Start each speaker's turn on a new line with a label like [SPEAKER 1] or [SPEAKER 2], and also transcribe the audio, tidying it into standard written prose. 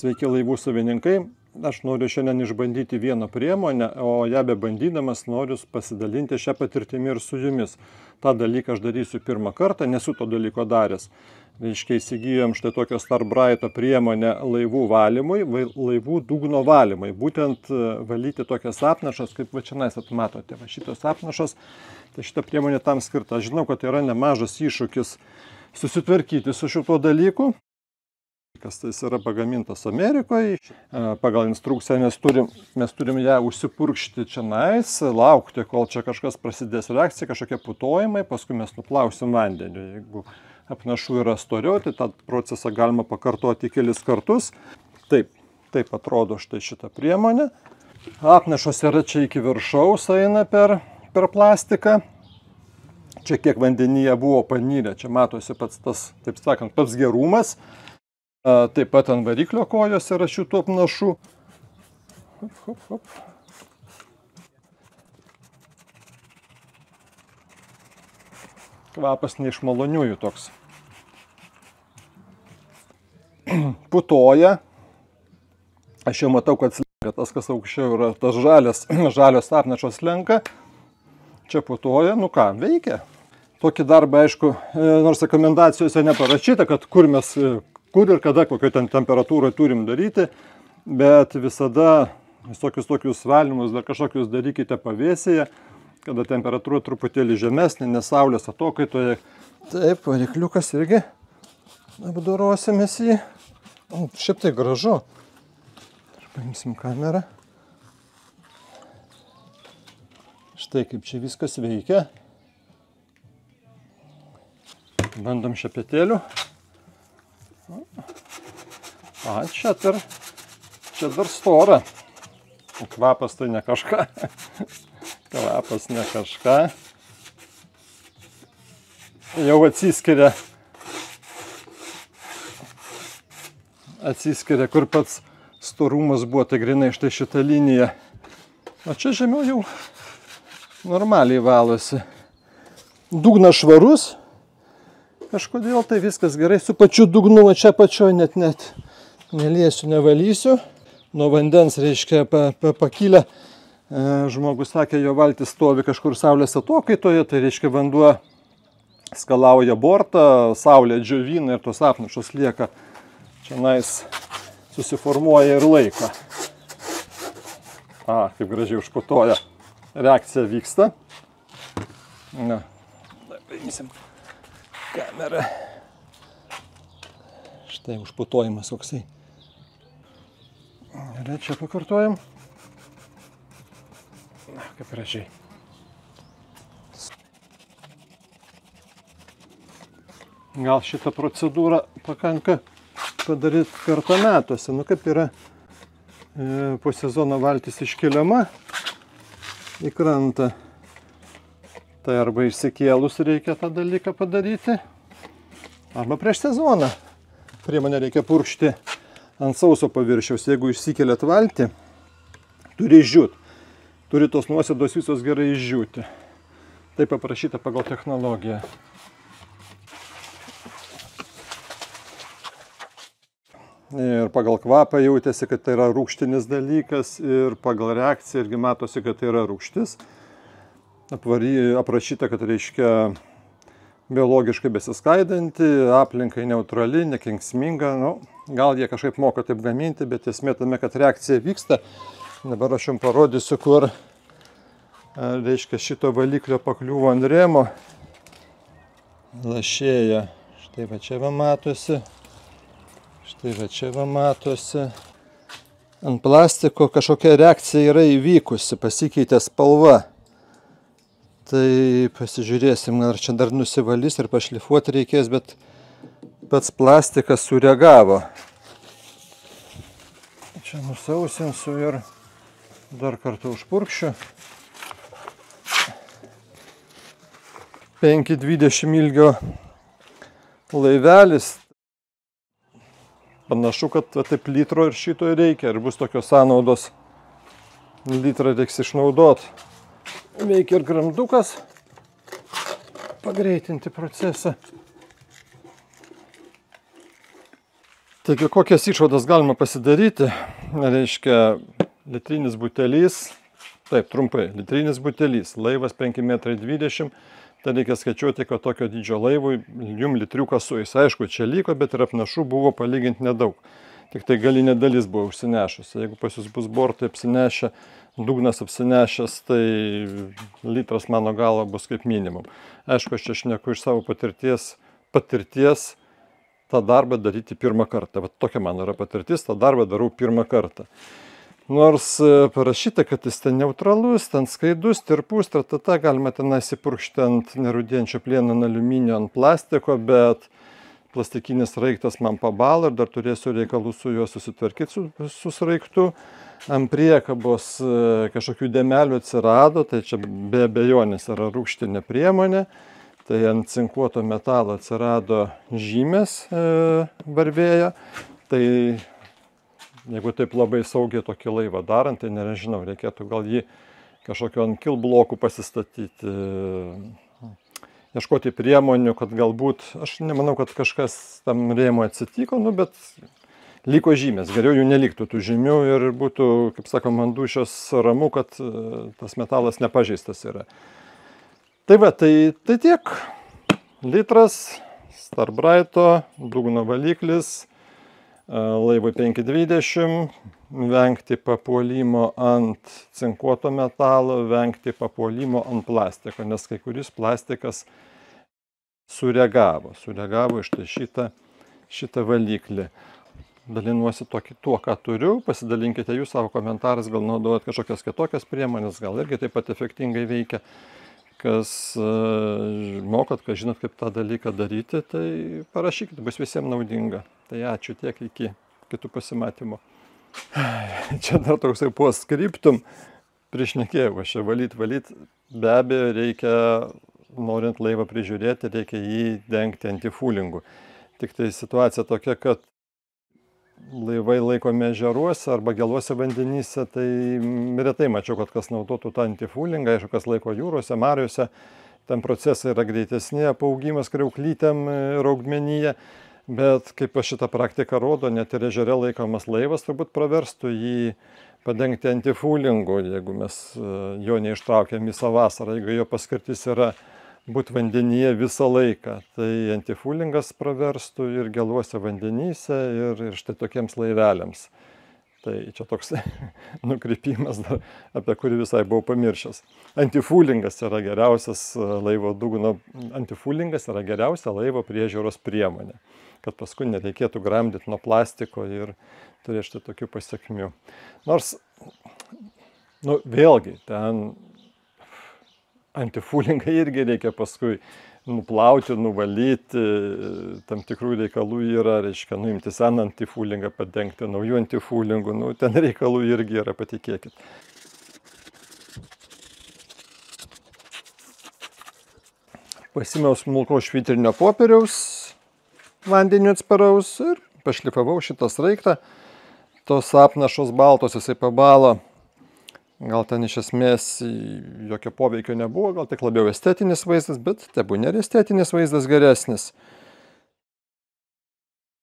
[SPEAKER 1] Sveiki laivų savininkai, aš noriu šiandien išbandyti vieną priemonę, o ją bebandydamas noriu pasidalinti šią patirtimį ir su jumis. Ta dalyką aš darysiu pirmą kartą, nesu to dalyko daręs. Reiškia, įsigijom štai tokią Starbrighto priemonę laivų valymui, laivų dugno valymui. Būtent valyti tokias apnašas, kaip va čia matote, va šitos apnašas, tai šita priemonė tam skirta. Aš žinau, kad tai yra nemažas iššūkis susitvarkyti su šituo dalyku. Tas yra pagamintas Amerikoje. Pagal instrukciją mes turim ją užsipurkšti čionais, laukti, kol čia kažkas prasidės reakcija, kažkokie putojimai, paskui mes nuplausim vandeniu. Jeigu apnašų yra storiau, tai tą procesą galima pakartoti kelis kartus. Taip atrodo štai šitą priemonę. Apnašos yra čia iki viršaus, eina per plastiką. Čia kiek vandenyje buvo panyrę, čia matosi pats tas, taip sakant, pats gerumas. Taip pat ant variklio kojos yra šitų apnašų. Kvapas ne iš maloniųjų toks. Putoja. Aš jau matau, kad slenka. Tas, kas aukščiau yra, tas žalios apnašos slenka. Čia putoja. Nu ką, veikia. Tokį darbą, aišku, nors rekomendacijose neparašyta, kad kur ir kada, kokio ten temperatūroje turim daryti, bet visada visokius valymus dar kažkokius darykite pavėsyje, kada temperatūra truputėlį žemesnė, nes saulės atokaitoje. Taip, varikliukas irgi apdorosimės jį. Šiaip tai gražu. Paimsim kamerą. Štai kaip čia viskas veikia. Bandom šepetėlių. Čia dar stora. Kvapas tai ne kažką. Kvapas ne kažką. Jau atsiskiria, kur pats storumas buvo, tai grinai štai šitą liniją. O čia žemiau jau normaliai valosi. Dugnas švarus. Kažkodėl tai viskas gerai. Su pačiu dugnu, čia pačioj net neliesiu, nevalysiu. Nuo vandens, reiškia, pakilę. Žmogus sakė, jo valtis stovi kažkur saulės atokaitoje, tai reiškia vanduo skalauja bortą, saulė džiovina ir tos apnašos lieka čionais, susiformuoja ir laiko. Kaip gražiai užputoja. Reakcija vyksta. Na, paimsim kamerą. Štai užputojimas koksai. Ir čia pakartojam. Kaip gražiai. Gal šitą procedūrą pakanka padaryti kartą metuose. Nu kaip yra po sezono valtis iškeliama į krantą. Tai arba išsikėlus reikia tą dalyką padaryti, arba prieš sezoną. Priemonę reikia purkšti ant sauso paviršiaus. Jeigu išsikeliat valtį, turi išdžiūt. Turi tos nuosėdos visos gerai išdžiūti. Tai paprašyta pagal technologiją. Ir pagal kvapą jautėsi, kad tai yra rūgštinis dalykas, ir pagal reakciją irgi matosi, kad tai yra rūgštis. Aprašyta, kad reiškia biologiškai besiskaidanti, aplinkai neutrali, nekenksminga. Nu, gal jie kažkaip moka taip gaminti, bet esmė tame, kad reakcija vyksta. Dabar aš jums parodysiu, kur reiškia šito valiklio pakliuvo ant rėmo. Lašėja. Štai va čia va matosi. Štai va čia va matosi. Ant plastiko kažkokia reakcija yra įvykusi, pasikeitė spalva. Tai pasižiūrėsim, ar čia dar nusivalys ir pašlifuoti reikės, bet pats plastikas sureagavo. Čia nusausinsiu ir dar kartą užpurkšiu. 5,20 ilgio laivelis. Panašu, kad taip litro ir šito reikia, ir bus tokios sąnaudos. Litrą reiks išnaudot. Veikia ir gramdukas, pagreitinti procesą. Taigi, kokias išvadas galima pasidaryti? Reiškia, litrinis butelys, taip, trumpai, litrinis butelys, laivas 5,20 m, tai reikia skaičiuoti, kad tokio dydžio laivui jum litriukas sueis. Aišku, čia liko, bet ir apnašų buvo palyginti nedaug. Tik tai galinė dalis buvo užsinešusi. Jeigu pas jūs bus bortai apsinešę, dugnas apsinešęs, tai litras mano galva bus kaip minimum. Aišku, aš čia šneku iš savo patirties tą darbą daryti pirmą kartą. Vat tokia mano yra patirtis, tą darbą darau pirmą kartą. Nors parašyta, kad jis ten neutralus, ten skaidus, tirpus, galima ten įsipurkšti ant nerūdijančio plieno, ant aliuminio, ant plastiko, bet plastikinis sraigtas man pabalo ir dar turėsiu reikalų su juo susitvarkyti su sraigtu. Ant priekabos kažkokių dėmelių atsirado, tai čia be abejonės yra rūgštinė priemonė. Tai ant cinkuoto metalo atsirado žymės varvėjo. Tai jeigu taip labai saugiai tokį laivą darant, tai nežinau, reikėtų gal jį kažkokio ant kilblokų pasistatyti, ieškoti priemonių, kad galbūt, aš nemanau, kad kažkas tam rėmui atsitiko, bet liko žymės, geriau jų neliktų tų žymių ir būtų, kaip sakom, ant dūšios ramu, kad tas metalas nepažeistas yra. Tai va, tai tiek. Litras, Starbrito, dugno valiklis, laivui 5,20, vengti papuolimo ant cinkuoto metalo, vengti papuolimo ant plastiko, nes kai kuris plastikas sureagavo iš šitą valiklį. Dalinuosi tuo, ką turiu, pasidalinkite jūs savo komentarais, gal naudojat kažkokias kitokias priemonės, gal irgi taip pat efektingai veikia. Kas mokat, kas žinot, kaip tą dalyką daryti, tai parašykit, bus visiems naudinga. Tai ačiū tiek, iki kitų pasimatymų. Čia dar toksai postscriptum, priešnekėjau, aš čia valyt, be abejo reikia, norint laivą prižiūrėti, reikia jį dengti antifūlingu. Tik tai situacija tokia, kad laivai laikomi ežeruose arba gėluose vandenyse, tai retai mačiau, kad kas naudotų tą antifūlingą, aišku, kas laiko jūrose, mariose, ten procesai yra greitesni, apaugimas kriauklytėm ir augmenyje, bet kaip šitą praktiką rodo, net ir ežere laikomas laivas turbūt praverstų jį padengti antifūlingu, jeigu mes jo neištraukiam visą vasarą, jeigu jo paskirtis yra būti vandenyje visą laiką. Tai antifūlingas praverstų ir gėluose vandenyse ir štai tokiems laiveliams. Tai čia toks nukrypimas, apie kurį visai buvau pamiršęs. Antifūlingas yra geriausias laivo dugno, antifūlingas yra geriausia laivo priežiūros priemonė, kad paskui nereikėtų gramdyti nuo plastiko ir turėti štai tokių pasiekmių. Nors, vėlgi, ten antifūlingą irgi reikia paskui nuplauti, nuvalyti, tam tikrų reikalų yra, reiškia, nuimti seną antifūlingą, padengti naujų antifūlingų, ten reikalų irgi yra, patikėkit. Pasimiau smulkaus švitrinio popieriaus, vandeniu atsparaus ir pašlifavau šitą sraigtą. Tos apnašos baltos, jisai pabalo. Gal ten iš esmės jokio poveikio nebuvo, gal tik labiau estetinis vaizdas, bet tebūnė ir estetinis vaizdas geresnis.